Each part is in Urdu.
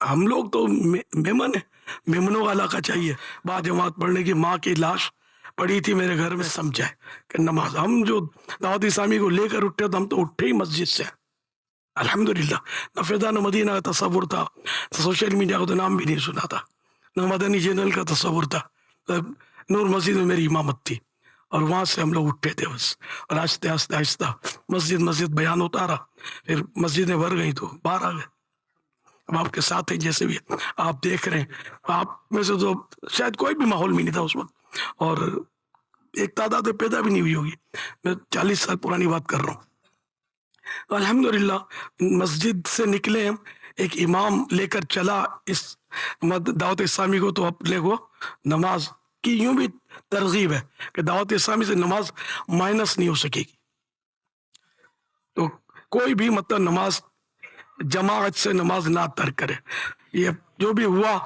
ہم لوگ تو میمن ہیں، میمنوں والا کا چاہیے. با جماعت پڑھنے کی ماں کی لاش پڑی تھی میرے گھر میں، سمجھا ہے کہ نماز. ہم جو دعوت اسلامی کو لے کر اٹھے تو ہم تو اٹھے ہی مسجد سے. الحمدللہ نہ فیضان مدینہ کا تصور تھا، سوشل میڈیا کو تو نام بھی نہیں سنا تھا، نہ مدنی چینل کا تصور تھا. نور مسجد میں میری امامت تھی اور وہاں سے ہم لوگ اٹھے تھے بس. اور آہستہ آہستہ آہستہ مسجد بیان ہوتا رہا، پھر مسجدیں بھر گئی تو باہر آ گئے. اب آپ کے ساتھ ہیں، جیسے بھی آپ دیکھ رہے ہیں. آپ میں سے تو شاید کوئی بھی ماحول میں نہیں تھا اس وقت، اور ایک تعداد پیدا بھی نہیں ہوئی ہوگی. میں 40 سال پرانی بات کر رہا ہوں. تو الحمدللہ مسجد سے نکلے ہم، ایک امام لے کر چلا اس دعوت اسلامی کو، تو اپنے کو نماز کی یوں بھی ترغیب ہے کہ دعوت اسلامی سے نماز مائنس نہیں ہو سکے گی. تو کوئی بھی مطلب نماز جماعت سے نماز نہ ترک کرے. یہ جو بھی ہوا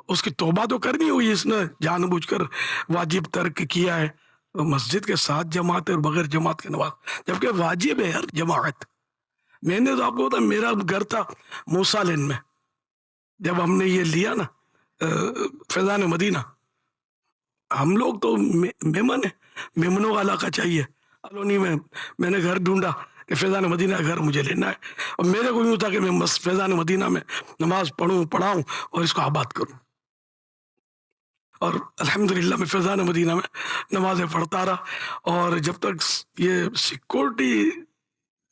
اس کی توبہ تو کرنی ہوئی، اس نے جان بوجھ کر واجب ترک کیا ہے. مسجد کے ساتھ جماعت اور بغیر جماعت کی نماز جبکہ واجب ہے یار جماعت. میں نے تو آپ کو بتا، میرا گھر تھا موسیٰ لین میں، جب ہم نے یہ لیا نا فیضان مدینہ. ہم لوگ تو میمن ہیں، میمنوں والا کا چاہیے. کالونی میں نے گھر ڈھونڈا کہ فیضان مدینہ گھر مجھے لینا ہے، اور میرے کو یوں تھا کہ میں فیضان مدینہ میں نماز پڑھاؤں اور اس کو آباد کروں. اور الحمدللہ میں فیضان مدینہ میں نمازیں پڑھتا رہا. اور جب تک یہ سیکورٹی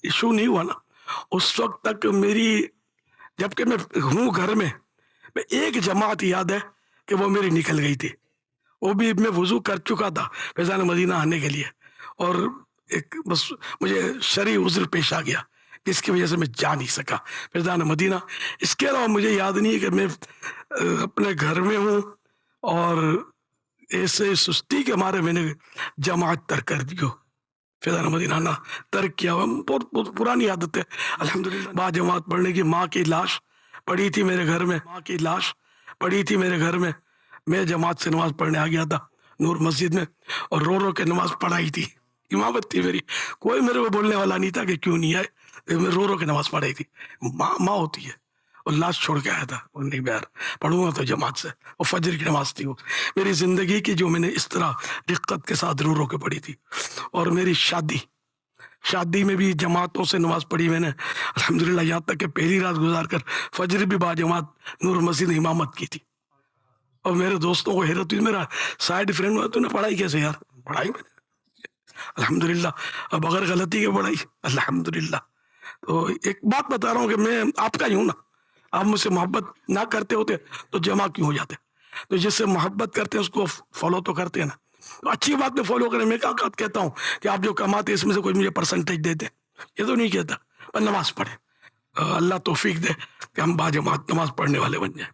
ایشو نہیں ہوا نا، اس وقت تک میری، جبکہ میں ہوں گھر میں ایک جماعت یاد ہے کہ وہ میری نکل گئی تھی. وہ بھی میں وضو کر چکا تھا فیضان مدینہ آنے کے لیے، اور ایک بس مجھے شرعی عذر پیش آ گیا جس کی وجہ سے میں جا نہیں سکا فیضان مدینہ. اس کے علاوہ مجھے یاد نہیں ہے کہ میں اپنے گھر میں ہوں اور ایسے سستی کے مارے میں نے جماعت ترک کر دی ہو. فیضان مدینہ نہ ترک کیا ہوا، بہت پرانی عادت ہے. الحمدللہ با جماعت پڑھنے کی ماں کی لاش پڑی تھی میرے گھر میں، ماں کی لاش پڑی تھی میرے گھر میں. میں جماعت سے نماز پڑھنے آ گیا تھا نور مسجد میں، اور رو رو کے نماز پڑھائی تھی. امامت تھی میری، کوئی میرے کو بولنے والا نہیں تھا کہ کیوں نہیں آئے. میں رو رو کے نماز پڑھائی تھی. ماں ہوتی ہے، اور لاش چھوڑ کے آیا تھا. اور نہیں بیار پڑھوں گا تو جماعت سے. اور فجر کی نماز تھی وہ میری زندگی کی، جو میں نے اس طرح دقت کے ساتھ رو رو کے پڑھی تھی. اور میری شادی میں بھی جماعتوں سے نماز پڑھی میں نے الحمدللہ، یہاں تک کہ پہلی رات گزار کر فجر بھی با جماعت نور مسجد امامت کی تھی. اور میرے دوستوں کو حیرت ہوئی، میرا سائڈ فرینڈ ہوا، تو نے پڑھائی کیسے یار؟ پڑھائی میں نے الحمدللہ بغیر غلطی کے پڑھائی الحمدللہ. تو ایک بات بتا رہا ہوں کہ میں آپ کا ہی ہوں نا. آپ مجھ سے محبت نہ کرتے ہوتے تو جمع کیوں ہو جاتے؟ تو جس سے محبت کرتے ہیں اس کو فالو تو کرتے ہیں نا. تو اچھی بات میں فالو کریں. میں کہتا ہوں کہ آپ جو کماتے اس میں سے کوئی مجھے پرسنٹیج دے دیں، یہ تو نہیں کہتا. پر نماز پڑھیں، اللہ توفیق دے کہ ہم با جماعت نماز پڑھنے والے بن جائیں.